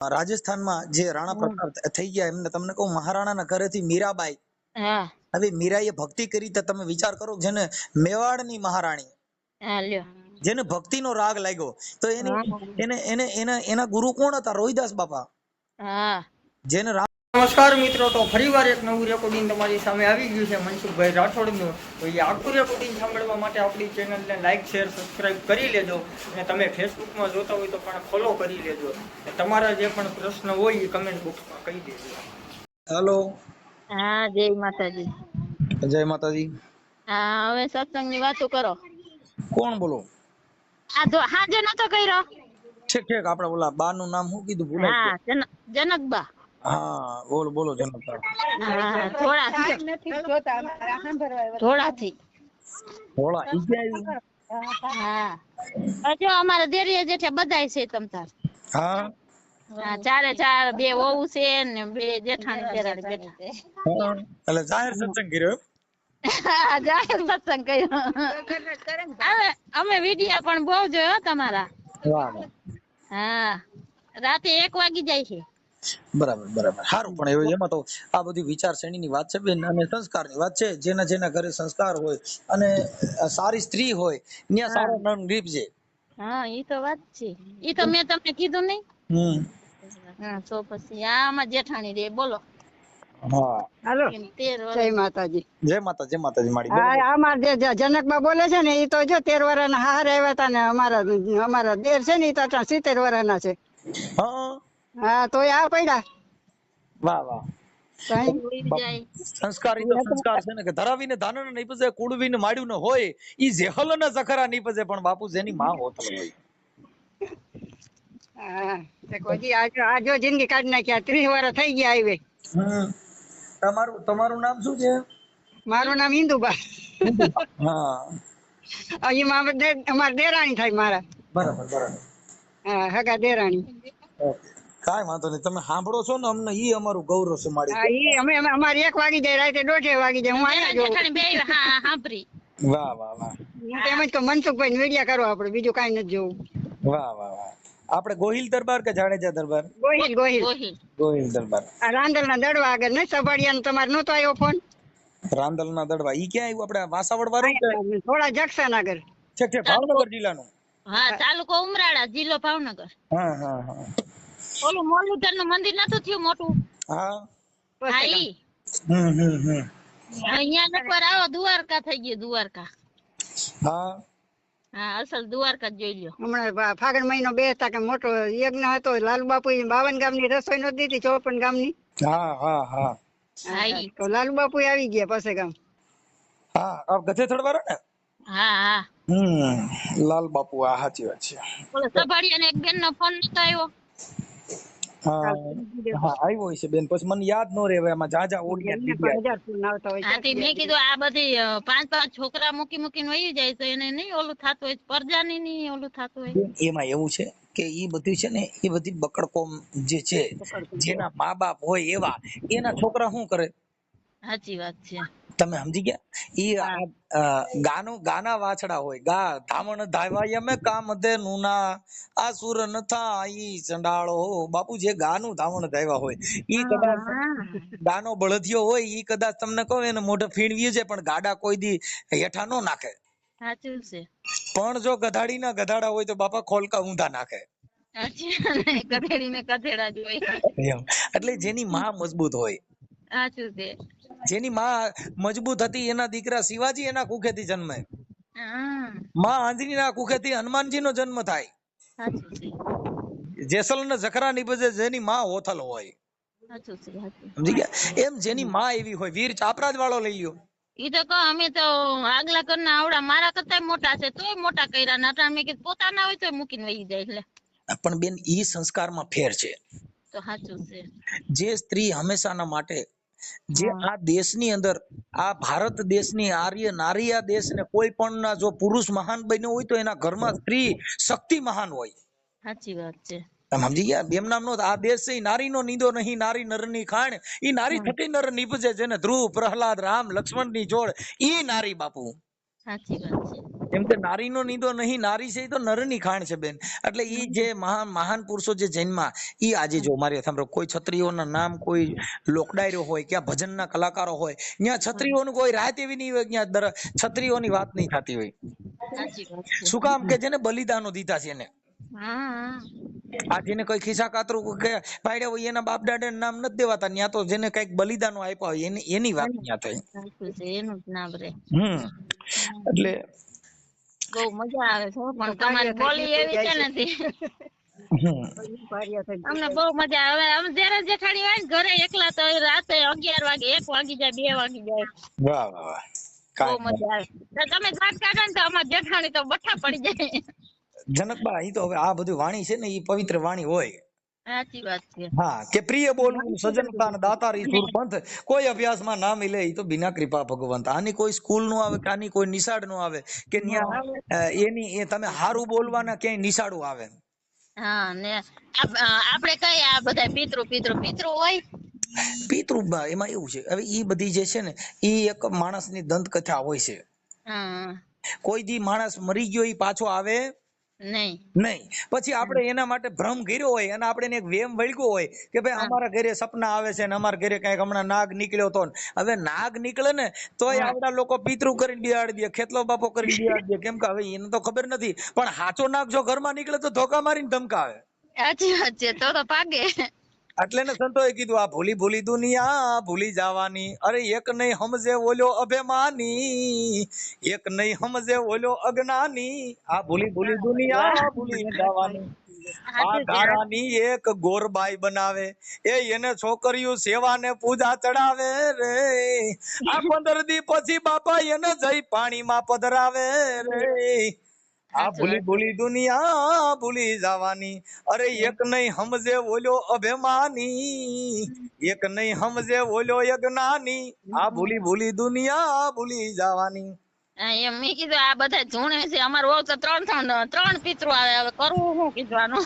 રાજસ્થાનમાં જે રાણા પ્રતાપ થઈ ગયા એમને તમને કહું મહારાણાના ઘરેથી મીરાબાઈ હા હવે મીરાએ ભક્તિ કરી તો તમે વિચાર કરો જેને મેવાડની મહારાણી હા લ્યો જેને ભક્તિનો રાગ લાગ્યો તો એના ગુરુ કોણ હતા? રોહિદાસ બાપા. હા જેને નમસ્કાર મિત્રો, તો ફરીવાર એક નવું રેકોર્ડિંગ તમારી સામે આવી ગયું છે મનસુખભાઈ રાઠોડનું. તો એ આખું રેકોર્ડિંગ સાંભળવા માટે આપણી ચેનલને લાઇક શેર સબસ્ક્રાઇબ કરી લેજો અને તમે ફેસબુકમાં જોતા હોય તો પણ ફોલો કરી લેજો. તમારા જે પણ પ્રશ્ન હોય એ કમેન્ટ બોક્સમાં કહી દેજો. હેલો, હા જય માતાજી. જય માતાજી. હા હવે સત્સંગની વાતો કરો. કોણ બોલો? આ તો હાજે નતો કર્યો. ઠીક ઠીક, આપણે ઓલા બા નું નામ શું કીધું? ભૂલાઈ હા ગયું. જનકબા. હા બોલો બોલો જનકબા. હા થોડાથી ભોળા ઈ ક્યાં આવી? હા જો અમારા દેરીએ જેઠે બધાય છે તમતાર. હા હા ચારે ચાર, બે વહુ છે ને બે જેઠાણી દેરાણી બેઠા. એટલે જાહેર સત્સંગ કર્યો એમ? હા જાહેર સત્સંગ કર્યો. હવે અમે વિડિયા પણ બહુ જોયો તમારા. વાહ વાહ. હા રાતે 1 વાગી જાય છે. બરાબર બરાબર, સારું. પણ એવું એમાં તો આ બધી વિચારસરણીની વાત છે બેન, અને સંસ્કારની વાત છે. જેના જેના ઘરે સંસ્કાર હોય અને સારી સ્ત્રી હોય ત્યાં સારો નર નીપજે. હા ઈ તો વાત છે. ઈ તો મેં તમને કીધું નહીં. હા તો પછી આમાં જેઠાણી રે બોલો. હા હાલો, 13 જય માતાજી. જય માતાજી માડી. હા, આમાં જે જનકબા બોલે છે ને, એ તો જો 13 વર્ષના હાર આવ્યા હતા ને અમારા દેર છે ને, એ તો 70 વર્ષના છે. હા હા તો આ પડ્યા વાહ વાહ. સંસ્કાર ઈ તો સંસ્કાર છે ને કે ધરાવીને ધાનણ નહીં પજે, કુડવીને માડ્યું ન હોય ઈ જેહલ ન જખરા નહીં પજે, પણ બાપુ જેની માં હોતલ હોય. હા કોઈ આજો જિંદગી કાઢી નાખ્યા, 30 વર્ષ થઈ ગયા આવે. તમારું નામ શું છે? મારું નામ ઇન્દુબા. હા અહીં અમારા દેરાણી થાય મારા. બરાબર બરાબર. હા હગા દેરાણી. કાંઈ વાંધો નહીં, તમે સાંભળો છો ને, અમને ઈ અમારું ગૌરવ છે માડી. હા ઈ અમારે 1 વાગી જાય, રાતે 1:30 વાગી જાય. હું અહીંયા જોઉં. બે સાંભળી. વાહ વાહ વાહ. હું તો એમ જ કહું મનસુખભાઈ વિડિયા કરો આપણે, બીજું કાંઈ નથી જોવું. વાહ વાહ વાહ. આપણે ગોહિલ દરબાર કે જાડેજા દરબાર? ગોહિલ ગોહિલ. ગોહિલ દરબાર. આ રાંદલના દડવા આગળ ને સભાડિયાનો તમારે નહોતો આવ્યો ફોન? રાંદલના દડવા ઈ ક્યાં આવ્યું? આપણે વાસાવડ વાળું કે થોડા જંકશન આગળ. છે ભાવનગર જિલ્લાનું? હા તાલુકો ઉમરાળા, જિલ્લો ભાવનગર. હા હા હા. ઓલું મોરલીધર નું મંદિર નતું થયું મોટું? હા હા ઈ. અહીંયા એકવાર આવો, દ્વારકા થઈ ગયું. દ્વારકા. હા હા અસલ દ્વારકા જોઈ લ્યો. હમણાં ફાગણ મહિનો બેસતા કે મોટો યજ્ઞ હતો, લાલબાપુ 52 ગામની રસોઈ નહોતી દીધી, 54 ગામની. હા હા હા તો લાલબાપુ આવી ગયા પાસે ગામ. હા ગધેથડ વાળા ને? હા હા. લાલ બાપુ, આ સાચી વાત છે. ઓલો સભાડિયાને એક બેન નો ફોન નતો આવ્યો? હા હા આવ્યો છે બેન, પછી મને યાદ ન રહે એમાં જાજા ઓડિયા બીજી. મેં કીધું આ બધી 5 છોકરા મૂકી મૂકીને વહી જાય તો એને નહીં ઓલું થતું હોય, પરજાની નહીં ઓલું થતું હોય. એમાં એવું છે કે ઈ બધું છે ને, એ બધી બકડકોમ જે છે, જેના મા બાપ હોય એવા એના છોકરા શું કરે? સાચી વાત છે. તમે સમજી ગયા? ઈ ગાના વાછડા હોય, ગા ધામણ ધાવાય મે કામ દે નુના આ સુર નથા ઈ ચંડાળો બાપુ, જે ગાનું ધામણ ધાવ્યા હોય ઈ કદાચ ગાનો બળદિયો હોય, ઈ કદાચ તમને કહો એને મોઢે ફીણવી છે, પણ ગાડા કોઈ દી હેઠા નો નાખે. સાચું છે. પણ જો ગધાડીના ગધાડા હોય તો બાપા ખોલકા ઊંધા નાખે. ગધેડા જોઈ. એટલે જેની માં મજબૂત હોય, સાચું છે. જેની માં મજબૂત હતી, એના દીકરા શિવાજી એના કુખેથી જન્મે. માં આંજણીના કુખેથી હનુમાનજી નો જન્મ થાય. સાચું છે. જેસલ ને જખરા નીપજે, જેની માં હોથલ હોય. સાચું છે. સમજી ગયા? એમ જેની માં એવી હોય, વીર ચાપરાજ વાળો લઈ લ્યો. ઈ તો કહો અમે તો આગલા ઘરના આવડા મારા કરતા મોટા છે તોય મોટા કર્યા નતા. અમે કીધું પોતાના હોય તોય મૂકીને વહી જાય. એટલે પણ બેન ઈ સંસ્કારમાં ફેર છે. તો સાચું છે. જે સ્ત્રી હંમેશાના માટે, જે આ દેશની અંદર, આ ભારત દેશની આર્ય નારી, આ દેશને કોઈ પણ ના જો પુરુષ મહાન બન્યો હોય તો એના ઘરમાં સ્ત્રી શક્તિ મહાન હોય. સાચી વાત છે. તમે સમજી ગયા? એમ નામનો આ દેશ છે, નારી નો નીંદો નહીં, નારી નરની ખાણ, ઈ નારી થકી નર નીપજે, જેને ધ્રુવ પ્રહલાદ રામ લક્ષ્મણ ની જોડ, ઈ નારી બાપુ. સાચી વાત છે. એમ કે નારીનો નીદો નહીં, નારી છે એ તો નરની ખાણ છે બેન. એટલે ઈ જે મહાન પુરુષો જે જન્મા ઈ આજે જો મારે સાંભળો, કોઈ ક્ષત્રિયોના નામ, કોઈ લોકડાયરો હોય, ક્યાં ભજનના કલાકારો હોય, ત્યાં ક્ષત્રિયોનું કોઈ રાત એવી નહીં હોય ત્યાં ક્ષત્રિયોની વાત નહીં થતી હોય. સાચી વાત છે. શું કામ કે જેને બલિદાનો દીધા છે એને, હા આ જેને કોઈ ખિસ્સા કાતરું કે પાડ્યા હોય એના બાપ દાદા નામ નથી દેવાતા, ત્યાં તો જેને કઈક બલિદાનો આપ્યા હોય એની વાત ત્યાં થઈ. સાચું છે, એનું જ નામ રે. એટલે બહુ મજા આવે છે હો, પણ તમારી બોલી એવી છે નથી. અમને બહુ મજા આવે. અમે જયારે જેઠાણી હોય ને ઘરે એકલા તો રાતે 11 વાગે, 1 વાગી જાય, 2 વાગી જાય. વાહ વાહ વાહ, બહુ મજા આવે. તો તમે ગાત કાઢો ને તો અમાર જેઠાણી તો બઠા પડી જાય. જનકબા, અહીં તો હવે આ બધું વાણી છે ને એ પવિત્ર વાણી હોય. સાચી વાત છે. હા, કે પ્રિય બોલવું સજનતા દાતારી સુર પંથ, કોઈ અભ્યાસમાં ના મિલે એ તો બિના કૃપા ભગવંત. આની કોઈ સ્કૂલ નો આવે કે આની કોઈ નિશાળ નો આવે કે એની તમે હારું બોલવાના ક્યાંય નિશાળું આવે. હા, ને આપણે કઈ આ બધા પિતૃ હોય. પિતૃ એમાં એવું છે, હવે ઈ બધી જે છે ને ઈ એક માણસની દંતકથા હોય છે. કોઈ દી માણસ મરી ગયો ઈ પાછો આવે નહીં. પછી આપણે એના માટે ભ્રમ કર્યો હોય અને આપણે એને એક વેમ વળગ્યો હોય કે ભાઈ અમારા ઘરે સપના આવે છે ને અમારા ઘરે કઈક હમણાં નાગ નીકળ્યો તો. હવે નાગ નીકળે ને તોય આવડા લોકો પિતૃ કરીને બિહાડી દે, ખેતલો બાપો કરીને બિહાડી દે. કેમ કે હવે એને તો ખબર નથી, પણ હાચો નાગ જો ઘરમાં નીકળે તો ધોકા મારીને ધમકાવે. સાચી વાત છે, તો પાગે. એટલે ને સંતોએ કીધું આ ભૂલી દુનિયા ભૂલી જવાની, અરે એક નહીં સમજે ઓલ્યો અભિમાની, એક નહીં સમજે ઓલ્યો અજ્ઞાની, આ ભૂલી દુનિયા ભૂલી જવાની. આ ગાળાની એક ગોરબાઈ બનાવે, એને છોકરીઓ સેવા ને પૂજા ચડાવે રે. આ 15 દી પછી બાપા એને જઈ પાણીમાં પધરાવે રે. આ ભૂલી દુનિયા ભૂલી જવાની, અરે એક નહીં સમજે ઓલ્યો અભિમાની, એક નહીં સમજે ઓલ્યો અજ્ઞાની, આ ભૂલી દુનિયા ભૂલી જવાની. એમ મેં કીધું આ બધા જોણે છે, અમાર વહુ તો 3 પિતૃ આવે, હવે કરવું શું કીધવાનું.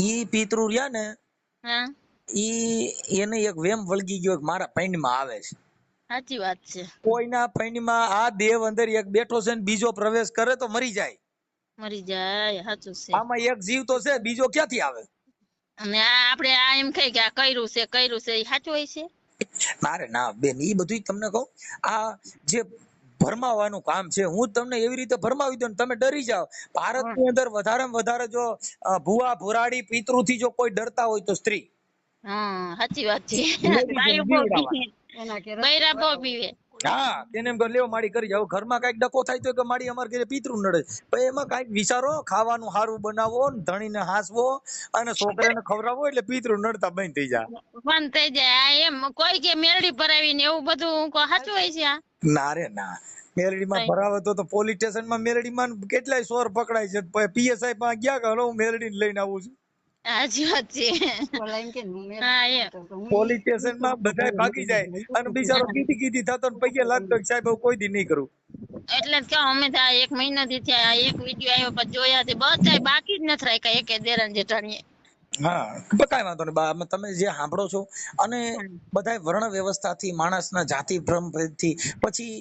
ઈ પિતૃ રહ્યા ને એને એક વેમ વળગી ગયો મારા પૈંડમાં આવે છે. સાચી વાત છે. કોઈના પૈંડમાં આ દેવ અંદર એક બેઠો છે ને બીજો પ્રવેશ કરે તો મરી જાય. સાચું છે. આમાં એક જીવ તો છે, બીજો ક્યાંથી આવે? અને આપણે આ એમ કહી કે આ કર્યું છે એ સાચું હોય છે? ના રે ના બેન, ઈ બધું તમને કહું, આ જે ભરમાવાનું કામ છે, હું તમને એવી રીતે ભરમાવી દઉં તમે ડરી જાઓ. ભારતની અંદર વધારેમાં વધારે જો ભુવા ભુરાડી પિતૃ થી જો કોઈ ડરતા હોય તો સ્ત્રી. સાચી વાત છે. બૈરા બહુ બીવે. હા, તેને એમ લેવો માડી કરી જાવ. ઘરમાં કઈક ડકો થાય તો કે માડી અમાર ઘરે પિતૃ નડે, પણ એમાં કઈક વિચારો, ખાવાનું સારું બનાવો, ધણીને હાંસવો અને છોકરાને ખવડાવો એટલે પિતૃ નડતા બંધ થઈ જાય. બંધ થઈ જાય. એમ કોઈ કે મેરડી ભરાવી ને એવું બધું સાચું હોય છે? ના રે ના, મેરડીમાં ભરાવે તો પોલીસ સ્ટેશનમાં મેરડીમાં કેટલાય ચોર પકડાય છે. પીએસઆઈ પાસે ગયા કે હું મેરડીને લઈને આવું છું. સાચી વાત છે. પોલીસ સ્ટેશનમાં બધા ભાગી જાય અને બિચારો કીધી થતો પૈકે લાગતો સાહેબ કોઈ દી નહીં કરું. એટલે જ કહું, અમે 1 મહિનાથી થયા, એક વિડીયો આવ્યો પછી જોયા છે, બધા બાકી જ નથી રાખ્યા એક દેરાણી જેઠાણીએ. હા, કઈ વાંધો નહીં. તમે જે સાંભળો છો અને બધા વર્ણ વ્યવસ્થાથી, માણસના જાતિ ભ્રમ ભેદથી, પછી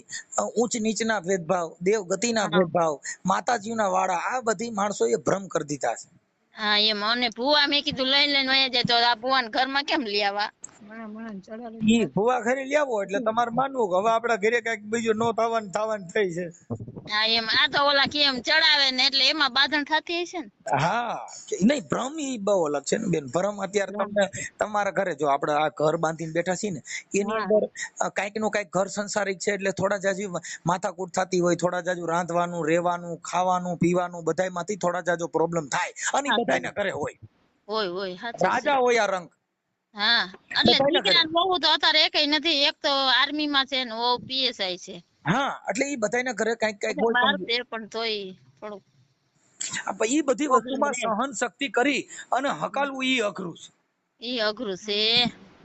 ઊંચ નીચના ભેદભાવ, દેવ ગતિના ભેદભાવ, માતાજીના વાળા, આ બધી માણસો એ ભ્રમ કરી દીધા છે. હા, એમ. અને ભૂવા મેં કીધું લઈને વયા જાય તો આ ભૂવાને ઘરમાં કેમ લઈ આવવા? ઈ ભૂવા ઘરે લઈ આવો એટલે તમારે માનવું કે હવે આપડા ઘરે કઈક બીજું નો થવાનું થઈ છે. હા, એમ. આ તો ઓલા કેમ ચડાવે ને એટલે એમાં બાંધણ થતી હશે ને. હા, નહીં, ભ્રમ ઈ બહુ અલગ છે ને બેન. ભ્રમ અત્યારે તમને તમારા ઘરે જો આપણે આ ઘર બાંધીને બેઠા છીએ ને એની અંદર કઈક નું કઈક ઘર સંસારિક છે એટલે થોડા જાજુ માથાકૂટ થતી હોય, થોડા જાજુ રાંધવાનું, રહેવાનું, ખાવાનું, પીવાનું બધાયમાંથી થોડા જાજો પ્રોબ્લેમ થાય અને બધાયના ઘરે હોય. રાજા હોય આ રંગ. હા, એટલે દીકરા બહુ તો અત્યારે એકય નથી. એક તો આર્મી માં છે ને ઓ પીએસઆઈ છે. હા, એટલે ઈ બધાયના ઘરે કઈક હોય પણ તોય થોડું ઈ બધી વસ્તુમાં સહન શક્તિ કરી અને હકાલવું ઈ અઘરું છે.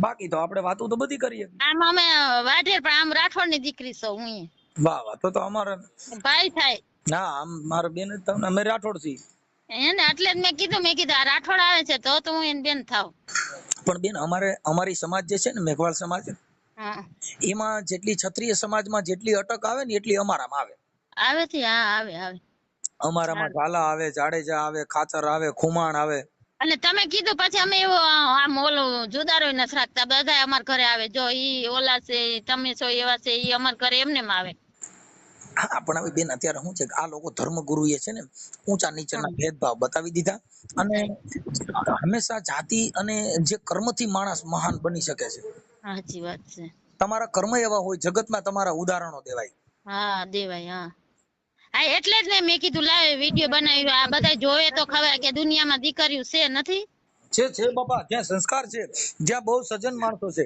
બાકી તો આપણે વાતો તો બધી કરીએ. આમ અમે વાઢેર પણ આમ રાઠોડ ની દીકરી છું હું. વાહ વાહ, તો અમારે ભાઈ થાય. ના, આમ મારા બેન તમને અમે રાઠોડ છીએ એને, એટલે જ મેં કીધું આ રાઠોડ આવે છે તો હું એની બેન થાવ. પણ બેન અમારી સમાજ જે છે ને મેઘવાળ સમાજ, એમાં જેટલી ક્ષત્રિય સમાજમાં જેટલી અટક આવે ને એટલી અમારામાં આવે. આવે. અમારામાં ઝાલા આવે, જાડેજા આવે, ખાચર આવે, ખુમાણ આવે. અને તમે કીધું પછી અમે એવો આમ ઓલું જુદારો નથી રાખતા, બધા અમાર ઘરે આવે. જો ઈ ઓલા છે, તમે છો એવા છે, ઈ અમાર ઘરે એમને આવે. હા પણ હવે બેન અત્યારે શું છે કે આ લોકો ધર્મગુરુએ છે ને ઊંચા નીચેના ભેદભાવ બતાવી દીધા, અને હંમેશા જાતિ અને જે કર્મથી માણસ મહાન બની શકે છે. સાચી વાત છે. તમારા કર્મ એવા હોય, જગતમાં તમારા ઉદાહરણો દેવાય. હા દેવાય. હા હા, એટલે જ ને મેં કીધું લાવ વિડીયો બનાવ્યો, આ બધા જોવે તો ખબર કે દુનિયામાં દીકરીઓ છે નથી. છે બાપા, જ્યાં સંસ્કાર છે, જ્યાં બહુ સજ્જન માણસો છે.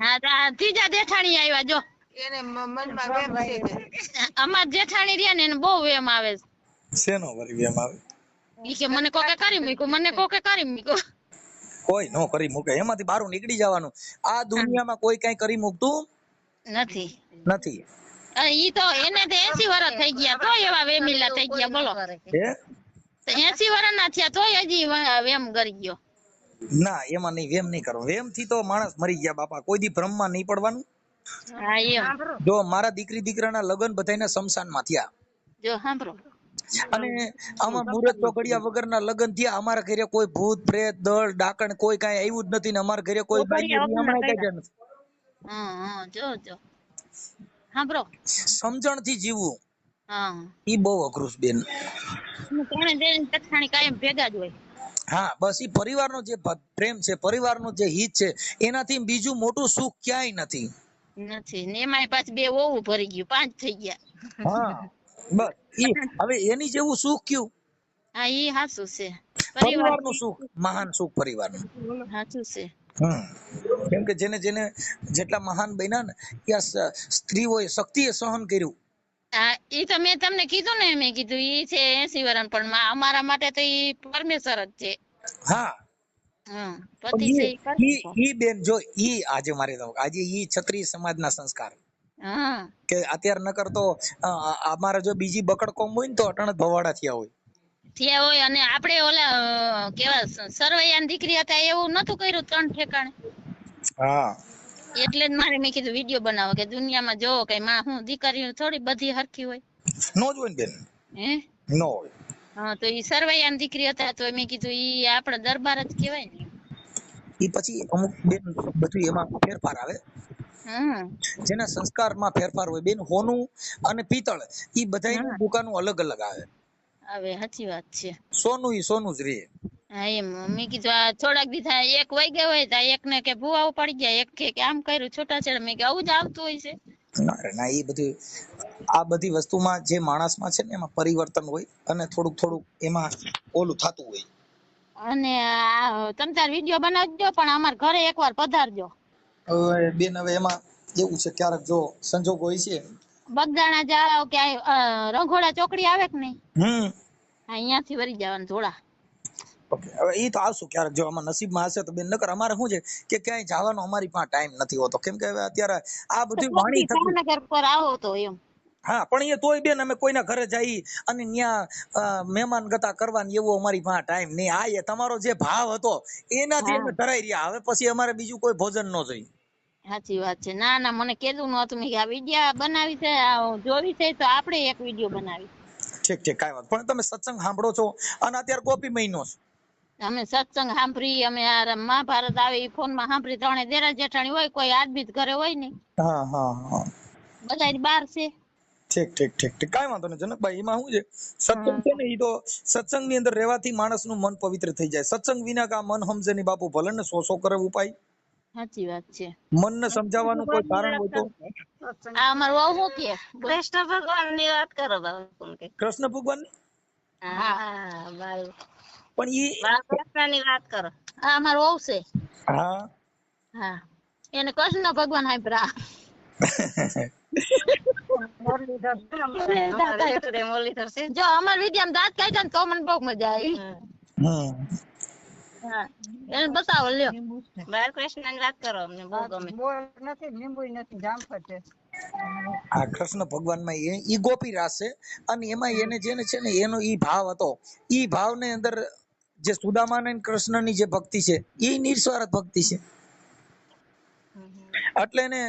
હા ત્રીજા જેઠાણી આવ્યા જો. એને મનમાં વેમ છે. અમાર જેઠાણી રહ્યા ને એને બહુ વેમ આવે છે. શેનો વરી એમ આવે? ઈ કે મને કોકે કરી મૂક્યું, મને કોકે કરી મૂક્યું. કોઈ નો કરી મૂકે, એમાંથી બહાર નીકળી જવાનું. આ દુનિયામાં કોઈ કઈ કરી મૂકતું નથી. નથી. ઈ તો એને તો 80 વર્ષ થઈ ગયા તો એવા વેમીલા થઈ ગયા બોલો. હે 80 વર્ષ ના થયા તોય હજી વેમ કરી ગયો. ના એમાં નહીં, વેમ નહીં કરો. વેમ થી તો માણસ મરી ગયા બાપા, કોઈ દી ભ્રમમાં નહીં પડવાનું. હા એમ જો મારા દીકરી દીકરાના લગ્ન બધાયના શમશાનમાં થયા, જો સાંભળો. અને આમાં મુહૂર્ત ચોકડિયા વગરના લગ્ન થયા. અમારા ઘરે કોઈ ભૂત પ્રેત દળ ડાકણ કોઈ કાંઈ આવ્યું જ નથી, ને અમારા ઘરે કોઈ બાઈ હમણાં કાંઈ નથી. જો સાંભળો. સમજણ થી જીવવું હા ઈ બહુ અઘરું છે બેન. ત્રણે જેઠાણી કાયમ ભેગા જ હોય. હા બસ ઈ પરિવારનો જે પ્રેમ છે, પરિવારનો જે હિત છે, એનાથી બીજું મોટું સુખ ક્યાંય નથી. નથી ને એમાંય પાછું 2 ઓવું ભરી ગયું, 5 થઈ ગયા. હા બસ ઈ હવે એની જેવું સુખ કયું? હા ઈ સાચું છે. પરિવારનું સુખ મહાન સુખ પરિવારનું. સાચું છે. કેમ કે જેને જેને જેટલા મહાન બન્યા ને ત્યાં સ્ત્રીઓએ શક્તિએ સહન કર્યું. હા ઈ તો મેં તમને કીધું ને, મેં કીધું ઈ છે 80 વર્ષ, પણ અમારા માટે તો ઈ પરમેશ્વર જ છે. હા પતિ છે ઈ બેન જો ઈ આજે મારે આજે ઈ ક્ષત્રિય સમાજના સંસ્કાર. હા કે અત્યારે ન કરતો અમારે જો બીજી બકડ કોમ હોય ને તો અટણ ભવાડા થયા હોય. થયા હોય. અને આપણે ઓલા કેવા સરવૈયાની દીકરી હતા એવું નતું કર્યું 3 ઠેકાણે. હા એટલે જ મારે મેં કીધું વિડીયો બનાવો કે દુનિયામાં જોવો કે માં હું દીકરીઓ થોડી બધી હરખી હોય. નો જ હોય ને બેન, હે નો હોય. હા તો ઈ સરવૈયાની દીકરી હતા તો મેં કીધું ઈ આપણા દરબાર જ કહેવાય ને. ઈ પછી અમુક બેન બધું એમાં ફેરફાર આવે. જેના સંસ્કારમાં ફેરફાર હોય બેન. હોનું અને પિત્તળ ઈ બધાયનું દુકાનું અલગ અલગ આવે. હવે સાચી વાત છે. સોનું ઈ સોનું જ રહે. હા એમ મેં કીધું આ થોડાક દી થાય એક વઈ ગયા હોય તો એક ને કે ભૂવા પડી ગયા, એક કે આમ કર્યું છૂટાછેડા. મેં કે આવું જ આવતું હોય છે. ના એ બધું આ બધી વસ્તુમાં જે માણસમાં છે ને એમાં પરિવર્તન હોય, અને થોડુંક થોડુંક એમાં ઓલું થતું હોય. અને તમ તાર વિડીયો બનાવજો, પણ અમાર ઘરે એકવાર પધારજો. હવે બેન હવે એમાં એવું છે ક્યારેક જો સંજોગ હોય છે. બગદાણા જાવ કે રંઘોડા ચોકડી આવે કે નહીં, અહીંયાથી વળી જવાનું થોડા. ઓકે હવે ઈ તો આવશું ક્યારેક જો આમાં નસીબમાં હશે તો બેન. નકર અમારે શું છે કે ક્યાંય જવાનો અમારી પાસે ટાઈમ નથી હોતો, કેમ કે હવે અત્યારે આ બધી વાણી થતી. ભાવનગર પર આવો તો એમ. હા પણ એ તોય બેન અમે કોઈના ઘરે જઈ અને ત્યાં મહેમાન ગતા કરવાની એવો અમારી પાસે ટાઈમ નહીં. આ એ તમારો જે ભાવ હતો એનાથી અમે ધરાઈ રહ્યા. હવે પછી અમારે બીજું કોઈ ભોજન ન જોઈએ. સાચી વાત છે. ના ના મને કીધું નતું મેં કે આ વિડીયો બનાવી છે, જોવી છે તો આપણે એક વિડીયો બનાવી. ઠીક ઠીક કાંઈ વાત. પણ તમે સત્સંગ સાંભળો છો અને અત્યારે કોપી મહિનો છે. અમે સત્સંગ સાંભળી, અમે આ મહાભારત આવે એ ફોનમાં સાંભળી. 3 દેરા જેઠાણી હોય, કોઈ આદમી ઘરે હોય નહીં. હા બધા બહાર છે. ઠીક ઠીક ઠીક ઠીક કાંઈ વાંધો નહીં જનકભાઈ. એમાં શું છે સત્સંગ છે ને એ તો સત્સંગની અંદર રહેવાથી માણસનું મન પવિત્ર થઈ જાય. સત્સંગ વિના કા મન સમજે નહીં બાપુ, ભલે ને 100 કરે ઉપાય. સાચી વાત છે. મનને સમજાવવાનું કોઈ કારણ હોય તો. આ અમાર વહુ શું કે કૃષ્ણ ભગવાન ની વાત કરો બાપુ. કૃષ્ણ ભગવાનની હા બાલ પણ ઈ કૃષ્ણ ની વાત કરો. આ અમાર વહુ છે. હા હા એને કૃષ્ણ ભગવાન હાંભળા. જો અમાર વિદ્યામાં દાંત કાઢ્યા ને તો મને બહુ મજા આવી. એને બતાવો લ્યો. બાલકૃષ્ણ ની વાત કરો, અમને બહુ ગમે. નથી, લીંબુ નથી, જામફળ છે. આ કૃષ્ણ ભગવાનમાં ઈ ગોપી રાસ છે, અને એમાં એને જેને છે ને એનો ઈ ભાવ હતો. ઈ ભાવને અંદર જે સુદામા અને કૃષ્ણની જે ભક્તિ છે એ નિસ્વાર્થ ભક્તિ છે. એટલે એને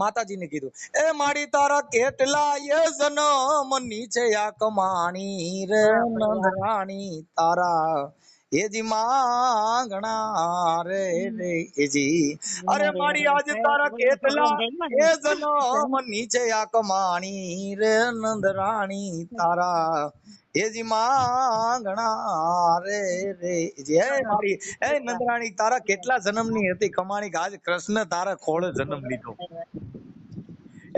માતાજીને કીધું, એ માડી તારા કેટલા એ જન્મ નીચે આ કમાણી રે નંદરાણી તારા એજી માંગણા રે રે એજી, અરે માડી આજ તારા કેટલા એ જન્મ નીચે આ કમાણી રે નંદરાણી તારા એજી માંગણા રે રે જય મારી, એ નંદરાણી તારા કેટલા જન્મની હતી કમાણી કે આજ કૃષ્ણ તારા ખોળે જન્મ લીધો.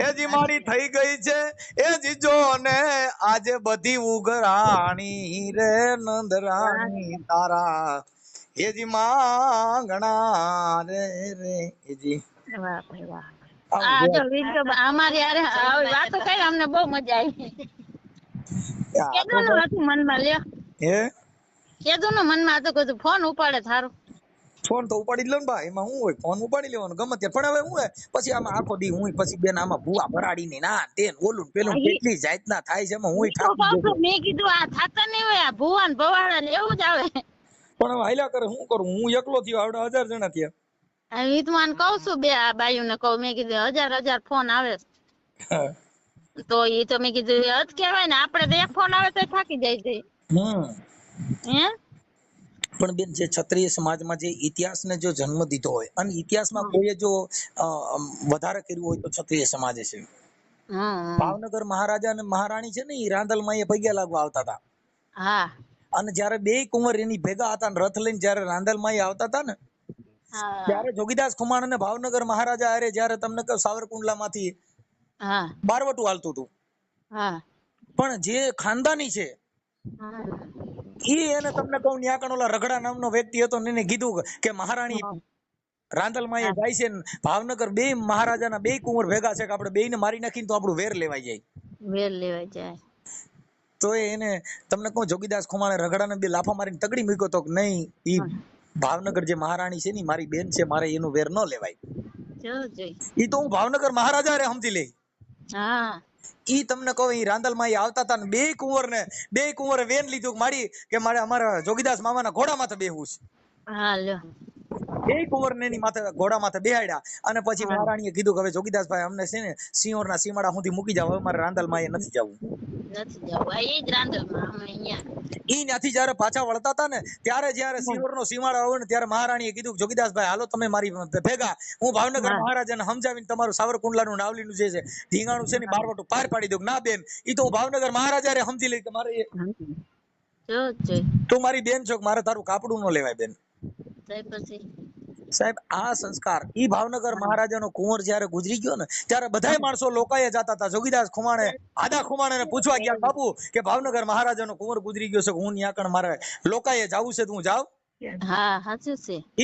એજી મારી થઈ ગઈ છે એ જીજો ને આજે બધી ઉઘરાણી રે નંદરાણી તારા એજી માંગણા રે રે એજી. વાહ ભાઈ વાહ. આ જો વિડીયો અમારી યાર આવી વાતો કરી અમને બહુ મજા આવી. કેદું હતું મનમાં લ્યો, હે કેદું નું મનમાં હતું કીધું ફોન ઉપાડે થારું. ફોન તો ઉપાડી લો ને ભાઈ, એમાં શું હોય, ફોન ઉપાડી લેવાનો ગમે તે. પણ હવે હું પછી આમાં આખો દી હું પછી બેન આમાં ભૂવા ભરાડી ને ના તેન ઓલું પેલું કેટલી જાતના થાય છે એમાં હું થાકી ગયો. મેં કીધું આ થાતા નહીં હોય, આ ભુવાન ભવાડા ને એવું જ આવે. પણ હવે હાલ્યા કરે, શું કરું, હું એકલો થયો, આવડે 1000 જણા થયા. હું તો આને કહું છું, બે આ બાયું ને કહું, મેં કીધું 1000 ફોન આવે તો એ તો મેં કીધું હદ કેવાય ને, આપડે તો એક ફોન આવે તો થાકી જાય છે. હે પણ બેન જે ક્ષત્રિય સમાજમાં જે ઇતિહાસને જો જન્મ દીધો હોય અને ઇતિહાસમાં કોઈએ જો વધારે કર્યું હોય તો ક્ષત્રિય સમાજે છે. ભાવનગર મહારાજા અને મહારાણી છે ને એ રાંદલમાં એ પગે લાગવા આવતા હતા. હા. અને જયારે બે કુંવર એની ભેગા હતા રથ લઈને જયારે રાંદલમાં એ આવતા હતા ને ત્યારે જોગીદાસ ખુમાણ અને ભાવનગર મહારાજા અરે જયારે તમને કહું સાવરકુંડલામાંથી બારવટું હાલતું હતું. પણ જે ખાનદાની છે એને તમને કહું ન્યાકણ ઓલા રગડા નામનો વ્યક્તિ હતો ને એને કીધું કે મહારાણી રાંદલમાં એ જાય છે ભાવનગર બે મહારાજાના બે કુંવર ભેગા છે કે આપણે બેયને મારી નાખીને તો આપણું વેર લેવાઈ જાય. વેર લેવાઈ જાય. તો એને તમને કહું જોગીદાસ ખુમાણે રગડાને બે લાફા મારીને તગડી મૂક્યો તો કે નહીં, ઈ ભાવનગર જે મહારાણી છે ને મારી બેન છે, મારે એનું વેર ન લેવાય. ઈ તો હું ભાવનગર મહારાજા રે સમજી લે. ઈ તમને કહું ઈ રાંદલમાં આવતા હતા ને બે કુંવરે વેન લીધું મારી કે મારે અમારા જોગીદાસ મામાના ઘોડા માથે બેહવું છે. બે કુંવર ને એની માથે ઘોડા માથે બેહાડ્યા અને પછી મહારાણીએ કીધું કે હવે જોગીદાસભાઈ અમને છે ને સિંહોરના સીમાડા સુધી મૂકી જાવ, હવે મારે રાંદલમાં એ નથી જવું. ઈ ત્યાંથી જયારે પાછા વળતા હતા ને ત્યારે જયારે સિંહોરનો સીમાડો આવ્યો ને ત્યારે મહારાણીએ કીધું જોગીદાસભાઈ હાલો તમે મારી ભેગા, હું ભાવનગર મહારાજાને સમજાવીને તમારું સાવરકુંડલાનું નાવલીનું જે છે ઢીંગાણું છે ને બારવટું પાર પાડી દઉં. ના બેન, ઈ તો હું ભાવનગર મહારાજા રે સમજી લઈ કે મારે તું મારી બેન છો, મારે તારું કાપડું ન લેવાય બેન. સાહેબ આ સંસ્કાર ઈ ભાવનગર મહારાજાનો કુંવર જયારે ગુજરી ગયો ને ત્યારે બધાય માણસો લોકાએ જતા હતા. જોગીદાસ ખુમાણે આદા ખુમાણે પૂછવા ગયા બાપુ કે ભાવનગર મહારાજાનો કુંવર ગુજરી ગયો છે, હું ન્યા કણ મારે લોકાએ જાવું છે, તું જાવ.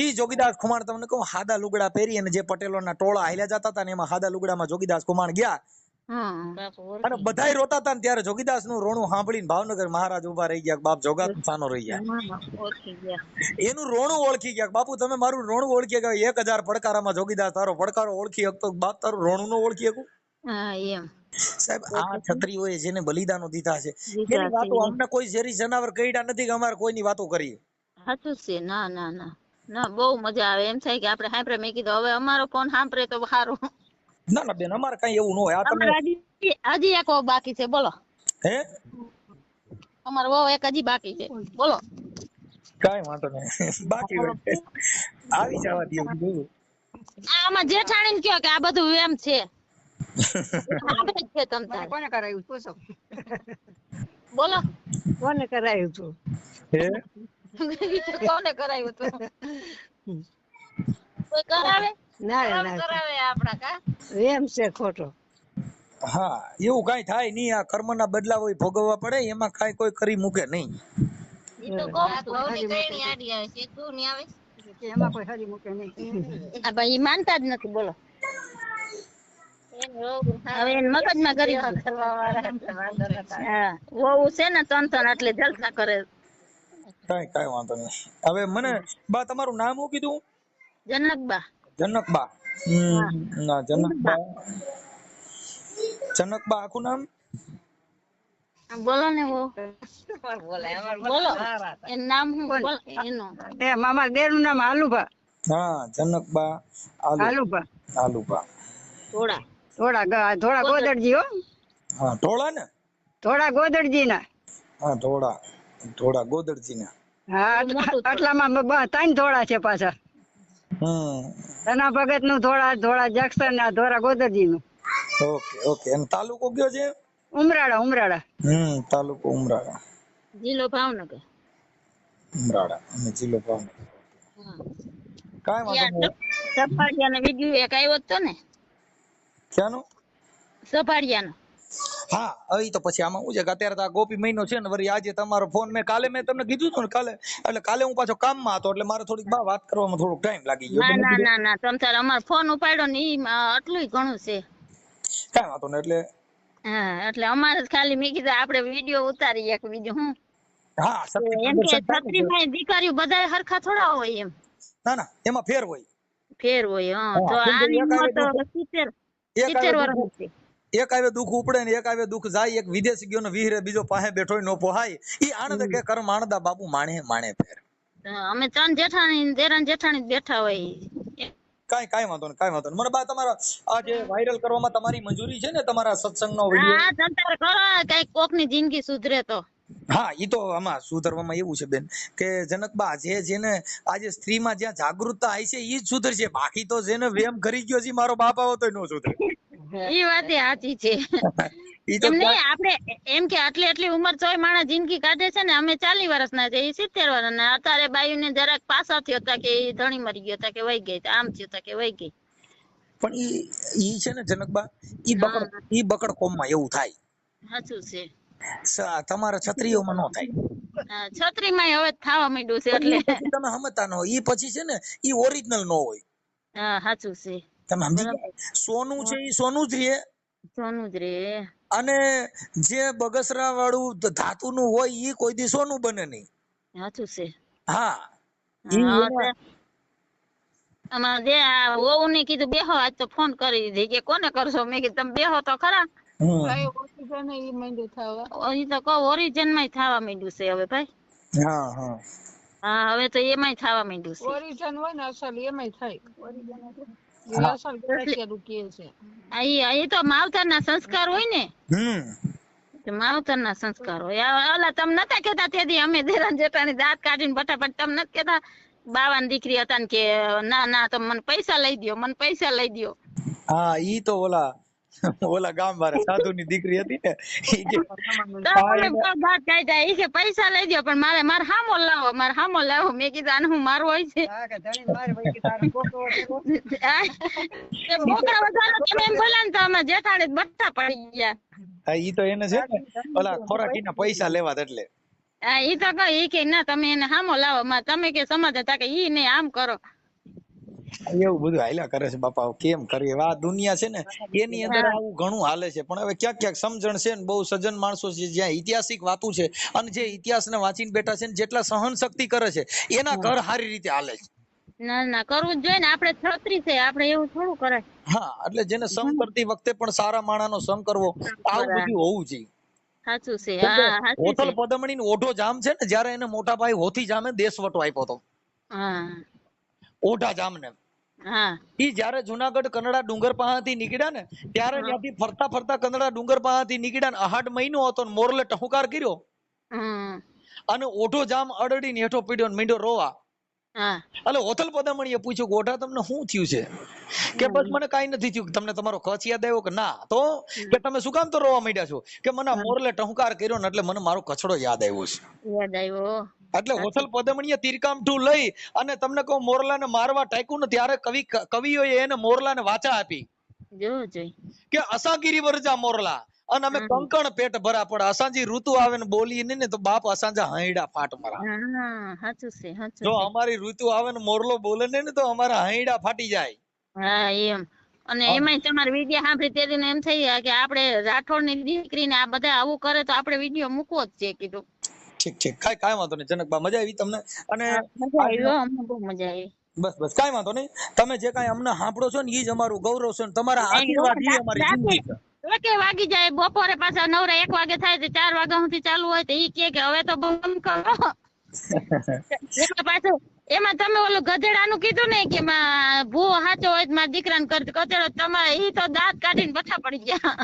ઈ જોગીદાસ ખુમાણ તમને કહું હાદા લુગડા પહેરી અને જે પટેલોના ટોળા હાલ્યા જતા હતા ને એમાં હાદા લુગડામાં જોગીદાસ ખુમાણ ગયા અને બધાય રોતા હતા ને ત્યારે જોગીદાસ નું રોણું સાંભળીને ભાવનગર મહારાજ ઉભા રહી ગયા, બાપ જોગા સાનો રહી ગયા. એનું રોણું ઓળખી ગયા, બાપુ તમે મારું રોણું ઓળખી ગયા. 1000 પડકારામાં જોગીદાસ તારો પડકારો ઓળખી શકતો, બાપ તારું રોણું નો ઓળખી શકું. સાહેબ આ ક્ષત્રિયોએ જેને બલિદાનો દીધા છે એની વાતો અમને કોઈ ઝેરી જનાવર કઈડા નથી કે અમારે કોઈની વાતો કરીએ. સાચું છે. ના ના ના ના બહુ મજા આવે એમ થાય કે આપણે સાંભળે. મેં કીધું હવે અમારો ફોન સાંભળે તો સારું. ના ના બેન, અમારે કઈ એવું ન હોય. આ તમે હજી એક બાકી છે, બોલો. હે અમારો બહુ એક હજી બાકી છે, બોલો. કઈ વાંધો નહીં, બાકી હોય આવી જવા દો. આમાં જેઠાણી કયો કે આ બધું એમ છે. કોને કરાયું પૂછો, બોલો કોને કરાયું તું? કોને કરાયું તું? કોઈ કરાવે ના કરાવે આપડા કા એમ છે ખોટો. હા એવું કઈ થાય નહીં. આ કર્મના બદલા હોય ભોગવવા પડે, એમાં કઈ કોઈ કરી મૂકે નહીં. ઈ તો કહું છું ઘઉંની કઈણી આડી આવે છે, તું ની આવે એમાં કોઈ હરી મૂકે નહીં. આ ભાઈ માનતા જ નથી, બોલો. હવે એને મગજમાં કરી હા વહુ છે ને ત્રણ એટલે જલસા કરે. કઈ વાંધો નહીં. હવે મને બા તમારું નામ શું કીધું? જનકબા. જનકબા. ના જનકબા આખું નામ બોલો ને બહુ બોલો એનું નામ શું? બોલો એનું મામા બેન નું નામ હાલુભા. હા જનકબા આલુપા આલુપા થોડા થોડા ગોદડજી હો, હા ઢોળા ને થોડા ગોદડજી ના. હા ઢોળા ગોદડજી ના. હા આટલામાં ત્રણ થોડા છે પાછા. ધના ભગત નું થોડા જંકશન ના થોડા ગોદરજી નું. ઓકે અને તાલુકો કયો છે? ઉમરાળા. તાલુકો ઉમરાળા. જિલ્લો ભાવનગર. ઉમરાળા અને જિલ્લો ભાવનગર. કાંઈ વાંધો નહીં. સફાળિયાનો વિડિયો એક આવ્યો હતો ને? ક્યાંનો? સફાળિયાનો. હા હવે તો પછી આમાં શું છે કે અત્યારે તો આ ગોપી મહિનો છે ને વળી આજે તમારો ફોન કાલે મેં તમને કીધું હતું ને કાલે હું પાછો કામમાં હતો એટલે મારે થોડીક વાત કરવામાં થોડોક ટાઈમ લાગી ગયો. ના તમ તારે અમાર ફોન ઉપાડ્યો ને ઈ આટલું ઘણું છે. કાંઈ વાંધો નહીં એટલે હા એટલે અમારે ખાલી મેં કીધું આપણે વિડિયો ઉતારી એક બીજું હું. હા એમ કે છત્રીમાં દીકરીઓ બધાય હરખા થોડા હોય એમ. ના એમાં ફેર હોય હા તો આની ઉંમર તો 70 વર્ષ છે. એક આવે દુઃખ ઉપડે ને એક આવે દુઃખ જાય. એક વિદેશ ગયો ને વિહરે બીજો પાસે બેઠો નો પોહાય. ઈ આણંદ કે કર્મ આણંદા બાપુ માણે ફેર. અમે ત્રણ જેઠાણી બેઠા હોય. કાંઈ વાંધો નહીં મને બા તમારા આ જે વાયરલ કરવામાં તમારી મંજૂરી છે ને તમારા સત્સંગનો વિડિયો? હા તંતર કરો કઈક કોકની જિંદગી સુધરે તો. હા ઈ તો આમાં સુધરવામાં એવું છે બેન કે જનકબા જેને આજે સ્ત્રીમાં જ્યાં જાગૃતતા આવી છે ઈ જ સુધરશે. બાકી તો જેને વેમ કરી ગયો છે મારો બાપ આવો તોય નો સુધરે. ઈ વાત સાચી છે. એમ નહીં આપણે એમ કે આટલી ઉંમર તોય માણસ જિંદગી કાઢે છે ને. અમે 40 વર્ષના છે, ઈ 70 વર્ષના. અત્યારે બાયુને જરાક પાછા થયો હતા કે ઈ ધણી મરી ગયો હતા કે વહી ગઈ, આમ થયો હતા કે વહી ગઈ. પણ ઈ છે ને જનકબા ઈ બકડ કોમમાં એવું થાય. સાચું છે. તમારા છત્રીઓમાં નો થાય. છત્રીમાં હવે થવા માંડ્યું છે એટલે તમે સમજતા નો. ઈ પછી છે ને ઈ ઓરિજિનલ નો હોય. હા સાચું છે. તમે સમજી ગયા? સોનું છે ઈ સોનું જ રે. અને જે બગસરા વાળું ધાતુ નું હોય ઈ કોઈ દી સોનું બને નહીં. સાચું છે. હા અમારે જે વહુ ને કીધું બેહો આજ તો ફોન કરી દીધી કે કોને કરશો? મેં કીધું તમે બેહો તો ખરા. ઈ તો કહું ઓરિજિન માં થવા માંડ્યું છે હવે ભાઈ. હા હવે તો એમાંય થવા માંડ્યું છે. ઓરિજિન હોય ને અસલ એમાંય થાય. એ તો માવતરના સંસ્કાર હોય ને. માવતરના સંસ્કાર હોય. ઓલા તમે નતા કેતા તેથી અમે દેરાન જેઠાણી દાંત કાઢીને ફટાફટ તમે નથી કેતા બાવાની દીકરી હતા ને કે ના તમે મને પૈસા લઈ દ્યો. હા ઈ તો ઓલા ગામ વાળા સાધુ ની દીકરી હતી ને ઈ કે પૈસા લઈ દ્યો પણ મારે હામો લાવો. મેં કીધું આને હું મારું હોય છે બોકડા વધારો તમે એમ બોલા ને તો અમે જેઠાણી બટ્ટા પડી ગયા. ઈ તો એને છે ને ઓલા ખોરાકીના પૈસા લેવા એટલે. હા ઈ તો કહે ઈ કે ના તમે એને હામો લાવો. તમે કે સમજે તા કે ઈ ને આમ કરો. એવું બધું હાલ્યા કરે છે બાપા. કેમ કરીએ? આ દુનિયા છે ને એની અંદર આવું ઘણું હાલે છે. પણ હવે ક્યાંક સમજણ છે ને બહુ સજ્જન માણસો છે જ્યાં ઐતિહાસિક વાતું છે અને જે ઇતિહાસને વાંચીને બેઠા છે ને જેટલા સહન શક્તિ કરે છે એના ઘર સારી રીતે હાલે છે. ના કરવું જ જોઈએ ને. આપણે છત્રી છે, આપણે એવું થોડું કરે. હા એટલે જેને સંગ કરતી વખતે પણ સારા માણાનો સંગ કરવો આવું બધું હોવું જોઈએ. સાચું છે. હા હોથલ પદમણી નો ઓઢો જામ છે ને જયારે એને મોટા ભાઈ હોથી જામે દેશવટો આપ્યો હતો. ઓઢા જામ ને ઈ જયારે જુનાગઢ કનડા ડુંગર પાસેથી નીકળ્યા ને ત્યારે ત્યાંથી ફરતા કનડા ડુંગર પાસેથી નીકળ્યા ને 8 મહિનો હતો ને મોરલે ટહુકાર કર્યો અને ઓઢો જામ અડડીને હેઠો પીડ્યો ને મીંડો રોવા. એટલે હોથલ પદામણીએ પૂછ્યું કે ઓઢા તમને શું થયું છે? કે બસ મને કઈ નથી થયું. તમને તમારો કચ્છ યાદ આવ્યો? કે ના. તો કે તમે શું કામ તો રોવા માંડ્યા છો? કે મને મોરલે ટહુકાર કર્યો ને એટલે મને મારો કચડો યાદ આવ્યો છે. એટલે હોથલ પદમણીએ તીરકામઠું લઈ અને તમને કહું મોરલાને મારવા ટાક્યું ને ત્યારે કવિઓએ એને મોરલાને વાચા આપી કે અસાગીરી વરજા મોરલા અને અમે કંકણ પેટ ભરા પડે. અસાંજી ઋતુ આવે ને બોલી ને તો બાપ અસાંજા હૈડા ફાટ મારા. જો અમારી ઋતુ આવે ને મોરલો બોલે ને તો અમારા હૈડા ફાટી જાય. હા એમ. અને એમાંય તમારે વિડિયો સાંભળી તેથી એમ થઈ કે આપણે રાઠોડની દીકરીને આ બધા આવું કરે તો આપણે વિડિયો મૂકવો જ છે. કીધું ઠીક કાંઈ વાંધો નહીં જનકબા. મજા આવી તમને? અને બહુ મજા આવી. બસ કાંઈ વાંધો નહીં. તમે જે કાંઈ અમને સાંભળો છો ને ઈ જ અમારું ગૌરવ છે. તમારા આશીર્વાદ ઈ અમારી જિંદગી છે. 1 વાગી જાય બપોરે પાછા નવરા 1 વાગે થાય તો 4 વાગ્યા સુધી ચાલુ હોય તો ઈ કે હવે તો બંધ કરો. પાછું એમાં તમે ઓલું ગધેડાનું કીધું ને કે ભૂવો સાચો હોય તો મારા દીકરાને કચેડો તમારે ઈ તો દાંત કાઢીને પછા પડી ગયા.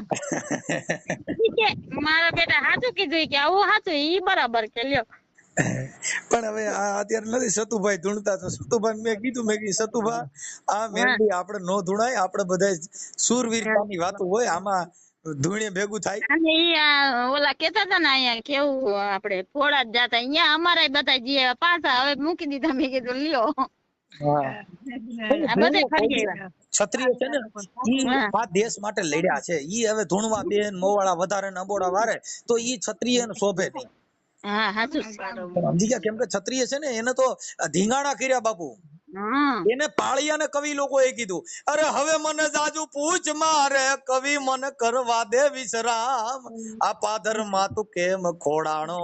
ઈ કે મારા બેટા સાચું કીધું કે આવું સાચું ઈ બરાબર કે લ્યો. પણ હવે આ અત્યારે નથી સતુભાઈ ધૂણતા, તો સતુભાઈ મેં કીધું સતુભા આ મેલડી આપણે નો ધૂણાય, આપણે બધા સુરવીરતાની વાતો હોય, આમાં ધૂણે ભેગું થાય. અને ઈ ઓલા કેતા હતા ને અહીંયા કેવું આપણે ફોડા જ જાતા, અહીંયા અમારા બધા જે પાછા હવે મૂકી દીધા. મેં કીધું લ્યો આ બધે ફરી ગયા. ક્ષત્રિય છે ને ઈ આ દેશ માટે લડ્યા છે. ઈ હવે ધૂણવા બેન મોવાળા વધારે ને અબોડા વારે તો ઈ ક્ષત્રિય ને શોભે નહીં. હા સાચું સમજી ગયા? કેમ કે ક્ષત્રિય છે ને એને તો ધીંગાણા કર્યા બાપુ. એને પાળિયાને કવિ લોકોએ કીધું, અરે હવે મને જાજુ પૂછ મારે કવિ મને કરવા દે વિશ્રામ, આ પાદર માં તું કેમ ખોડાણો,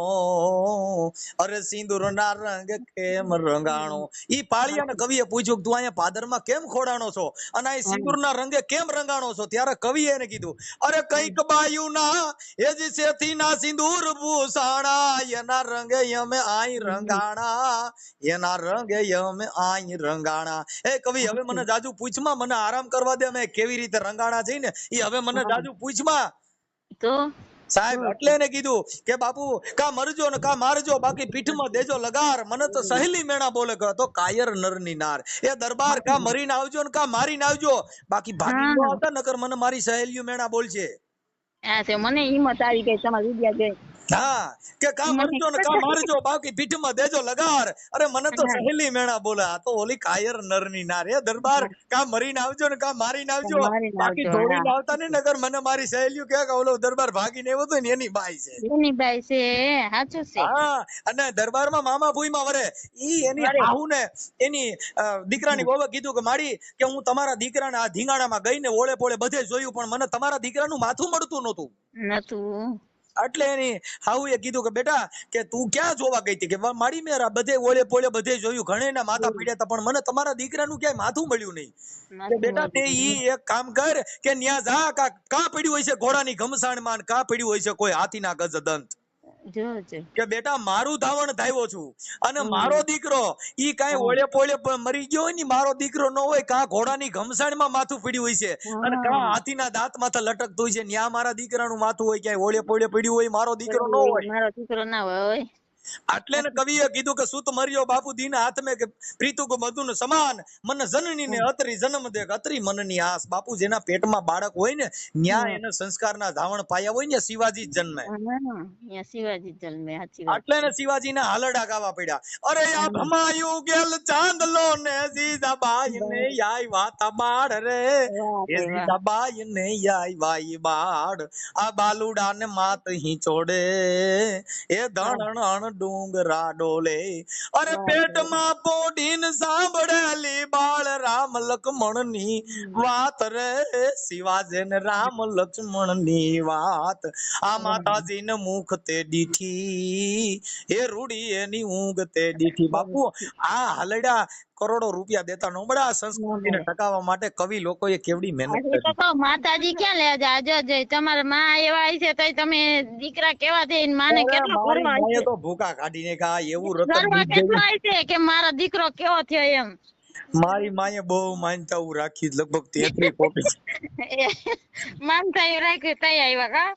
અરે સિંદૂર ના રંગ કેમ રંગાણો. ઈ પાળિયાને કવિએ પૂછ્યું તું અહીંયા પાદર માં કેમ ખોડાણો છો અને આ સિંદૂર ના રંગે કેમ રંગાણો છો? ત્યારે કવિએ એને કીધું, અરે કઈક બાયુ ના એ જ સેથી ના સિંદૂર ભૂષાણા, એના રંગે અમે આઈ રંગાણા, એના રંગે અમે આઈ રંગાણા. એ કવિ હવે મને જાજુ પૂછમાં, મને આરામ કરવા દે, અમે કેવી રીતે રંગાણા છે ને ઈ હવે મને જાજુ પૂછમાં. તો સાહેબ એટલે એને કીધું કે બાપુ કા મરજો ને કા મારજો, બાકી પીઠમાં દેજો લગાર, મને તો સહેલી મેણા બોલે તો કાયર નરની નાર. એ દરબાર કા મરીને આવજો ને કા મારીને આવજો, બાકી ભાગી ન આવતા, નકર મને મારી સહેલીઓ મેણા બોલશે. આ છે મને હિંમત આવી ગઈ તમારી વિદ્યા જોઈ. હા કે કા મરજો ને કા મારજો, બાકી પીઠમાં દેજો લગાર, અરે મને તો સહેલી મેણા બોલે, આ તો ઓલી કાયર નરની નાર. એ દરબાર કા મરીને આવજો ને કા મારીને આવજો, બાકી દોડીને આવતા ને, નગર મને મારી સહેલીઓ કે ઓલો દરબાર ભાગીને આવ્યો તો ને એની બાઈ છે, એની બાઈ છે. સાચું છે. હા અને દરબારમાં મામા ભૂઈમાં વરે ઈ એની હાહુ ને એની દીકરાની વહુએ કીધું કે માડી કે હું તમારા દીકરાને આ ધીંગાણામાં ગઈને ઓળે પોળે બધે જોયું, પણ મને તમારા દીકરાનું માથું મળતું નહોતું. એટલે એની હાઉએ કીધું કે બેટા કે તું ક્યાં જોવા ગઈ હતી? કે માડી મેં બધે ઓળે પોળે બધે જોયું, ઘણેના માથા પીડ્યા હતા, પણ મને તમારા દીકરાનું ક્યાંય માથું મળ્યું નહીં. કે બેટા તે ઈ એક કામ કર કે ન્યા જા, કા પડ્યું હોય છે ઘોડાની ઘમસાણમાં, કા પડ્યું હોય છે કોઈ હાથીના ગજદંત. કે બેટા મારું ધાવણ ધાવ્યો છું અને મારો દીકરો ઈ કાંઈ ઓળે પોળે મરી ગયો હોય ને, મારો દીકરો ન હોય, કા ઘોડાની ઘમસાણમાં માથું પડ્યું હોય છે અને કા હાથીના દાંત માથે લટકતું હોય છે, ન્યા મારા દીકરાનું માથું હોય, ક્યાંય ઓળે પોળે પડ્યું હોય, મારો દીકરો ન હોય. મારો દીકરો ના હોય. એટલે ને કવિએ કીધું કે સુત મર્યો બાપુ દીન હાથ મેં કે પ્રીતુક મધુન સમાન, મન જનની ને અતરી જન્મ દે અતરી મનની આસ. બાપુ જેના પેટમાં બાળક હોય ને ન્યા એને સંસ્કારના ધાવણ પાયા હોય ને શિવાજી જ જન્મે. શિવાજી જન્મે. એટલે ને શિવાજીના હાલડા ગાવા પડ્યા. અરે આ ભમાયું ગેલ ચાંદલો ને જીજાબાઈ ને આઈ વાતા બાળ રે, એ જીજાબાઈ ને આઈ વાઈ બાળ, આ બાલુડા ને માત હી ચોડે, એ ધણ ડુંગરા ડોલે, અરે પેટમાં પોડીન સાંભળેલી બાળ રામ લક્ષ્મણ ની વાત રે, શિવાજી ને રામ લક્ષ્મણ ની વાત, આ માતાજી ને મુખ તે દીઠી, એ રૂડી એની ઊંઘ તે દીઠી. બાપુ આ હલડા કરોડો રૂપિયા દેતા નો બડા સંસ્કૃતિને ટકાવવા માટે કવિ લોકોએ કેવડી મહેનત કરી. માતાજી ક્યાં લે જાય? તમારા માં એવા છે તો તમે દીકરા કેવા છે, માને કેટલો મારે તો ભૂકા કાઢીને કા એવું રતન છે કે મારો દીકરો કેવો થયો એમ. મારી માએ બહુ માનતા હું રાખી લગભગ 33 કોપી માનતા એ રાખ્યું તઈ આવ્યા કા.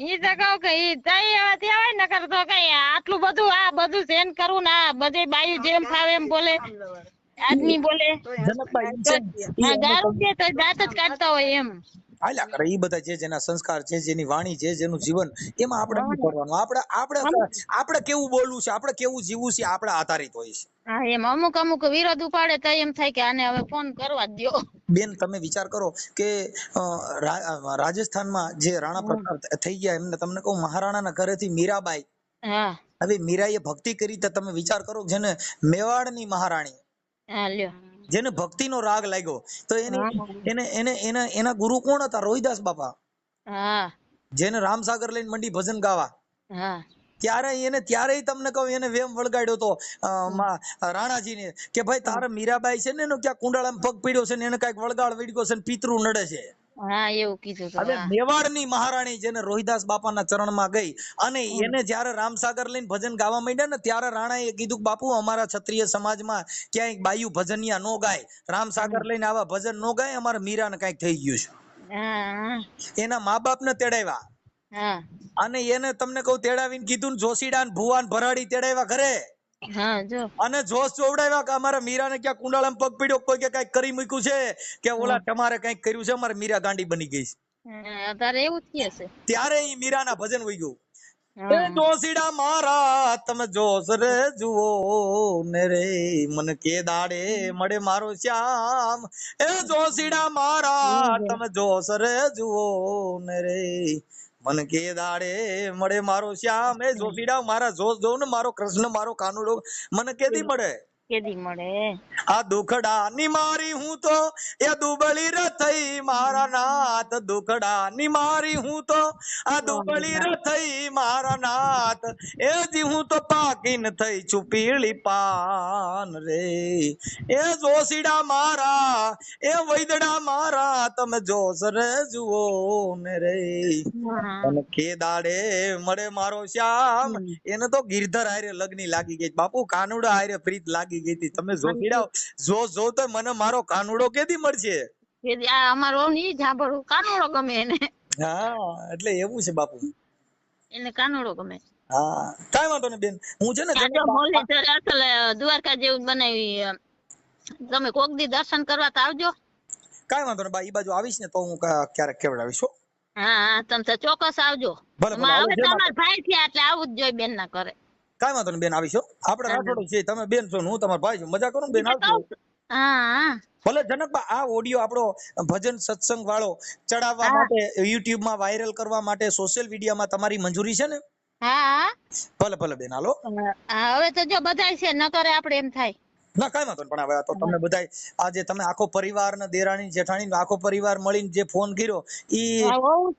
ઈ તો કહું કે ઈ તઈ આવ્યા ત્યાં હોય, નકર તો કઈ આટલું બધું આ બધું સેન કરવું ને આ બધે બાયું જેમ ફાવે એમ બોલે, આદમી બોલે દારૂ છે તો દાંત જ કાઢતા હોય એમ. હાલ્યા કરે ઈ બધા જે જેના સંસ્કાર છે, જેની વાણી છે, જેનું જીવન, એમાં આપણે શું કરવાનું? આપણે કેવું બોલવું છે, આપણે કેવું જીવવું છે, આપણે આધારિત હોય છે. હા એમ અમુક વિરોધ ઉપાડે તો એમ થાય કે આને હવે ફોન કરવા જ દો. બેન તમે વિચાર કરો કે રાજસ્થાનમાં જે રાણા પ્રતાપ થઈ ગયા, એમને તમને કહું મહારાણાના ઘરેથી મીરાબાઈ, હવે મીરાએ ભક્તિ કરી તો તમે વિચાર કરો, જેને મેવાડની મહારાણી જેને ભક્તિનો રાગ લાગ્યો, તો એના ગુરુ કોણ હતા? રોહિદાસ બાપા, જેને રામસાગર લઈને મંડી ભજન ગાવા. ત્યારે તમને કહું એને વેમ વળગાડ્યો તો રાણાજીને કે ભાઈ તારા મીરાબાઈ છે ને એનો ક્યાં કુંડાળામાં પગ પીડ્યો છે ને એને કઈક વળગાડ વીડ્યો છે ને પિતૃ નડે છે. હા એવું કીધું હતું. હવે મેવાડની મહારાણી જેને રોહિદાસ બાપાના ચરણમાં ગઈ અને એને જ્યારે રામસાગર લઈને ભજન ગાવા માંડ્યા ને ત્યારે રાણાએ કીધું કે બાપુ અમારા ક્ષત્રિય સમાજમાં ક્યાંય બાયુ ભજનિયા નો ગાય, રામસાગર લઈને આવા ભજન નો ગાય, અમારા મીરાને કઈક થઈ ગયું છે. એના મા બાપ ને તેડાવ્યા અને એને તમને કહું તેડાવીને કીધું ને જોશીડા ને ભુવા ને ભરાડી તેડાવ્યા ઘરે અને જોશ જોવડાવ્યા કે અમારા મીરાને ક્યાં કુંડાળામાં પગ પીડ્યો, કોઈ કે કઈક કરી મૂક્યું છે કે ઓલા તમારે કઈક કર્યું છે, અમારે મીરા ગાંડી બની ગઈ છે. ત્યારે ઈ મીરાના ભજન વહી ગયું. એ જોશીડા મારા તમે જોશ રે જુઓ ને રે મન કે દાડે મળે મારો શ્યામ. એ જોશીડા મારા તમે જોશ રે જુઓ ને રે મન કે દાડે મળે મારો શ્યામ. એ જોશીડા મારા જોશ જોઉં ને મારો કૃષ્ણ મારો કાનુડો મને કેદી મળે? આ દુખડા ની મારી હું તો એ દુબળી રે થઈ મારા નાથ. દુખડા ની મારી હું તો આ દુબળી રે થઈ મારા નાથ. એ જી હું તો પાકીન થઈ છુપીળી પાન રે. એ જોશીડા મારા એ વૈદડા મારા તમે જોશ રે જુઓ ને રે અને કે દાડે મળે મારો શ્યામ. એને તો ગિરધર હારે લગ્ની લાગી ગઈ બાપુ, કાનુડા હારે પ્રીત લાગી ગઈ હતી. તમે જોશીડા જો તો મને મારો કાનુડો કેદી મળશે? અમારો ની જાબડું કાનુડો ગમે એને. હા એટલે એવું છે બાપુ, એને કાનુડો ગમે. હા કાઈ વાંધો નહીં બેન, હું છે ને દ્વારકા જેવું બનાવી, તમે કોક દી દર્શન કરવા તો આવજો. કાઈ વાંધો નહીં બા, ઈ બાજુ આવીશ ને તો હું ક્યારેક કેવડાવીશ. હા તમે ચોક્કસ આવજો. હવે તમારા ભાઈ થયા એટલે આવું જ જોઈએ બેન ના કરે. કાઈ વાંધો નહીં બેન, આવીશો. આપણે રાઠોડ છીએ, તમે બેન છો ને હું તમારો ભાઈ છું, મજા કરો ને બેન, આવજો. ભલે જનકબા આ ઓડિયો આપણો ભજન સત્સંગ વાળો ચડાવવા માટે, યુટ્યુબ માં વાયરલ કરવા માટે, સોશિયલ મીડિયામાં તમારી મંજૂરી છે ને? હા ભલે ભલે બેન, હાલો. હવે તો જો બધાય છે, ન કરે આપણે એમ થાય ના કાઈ વાંધો નહીં, પણ હવે તો તમે બધાય આજે તમે આખો પરિવાર ને દેરાણી જેઠાણી આખો પરિવાર મળીને જે ફોન કર્યો ઈ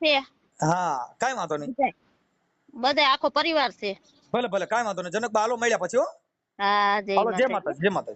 છે. હા કાઈ વાંધો નહીં, બધાય આખો પરિવાર છે. ભલે ભલે કાઈ વાંધો નહીં જનકબા, હાલો મળ્યા પછી. હો હા, જય માતા, જય માતા.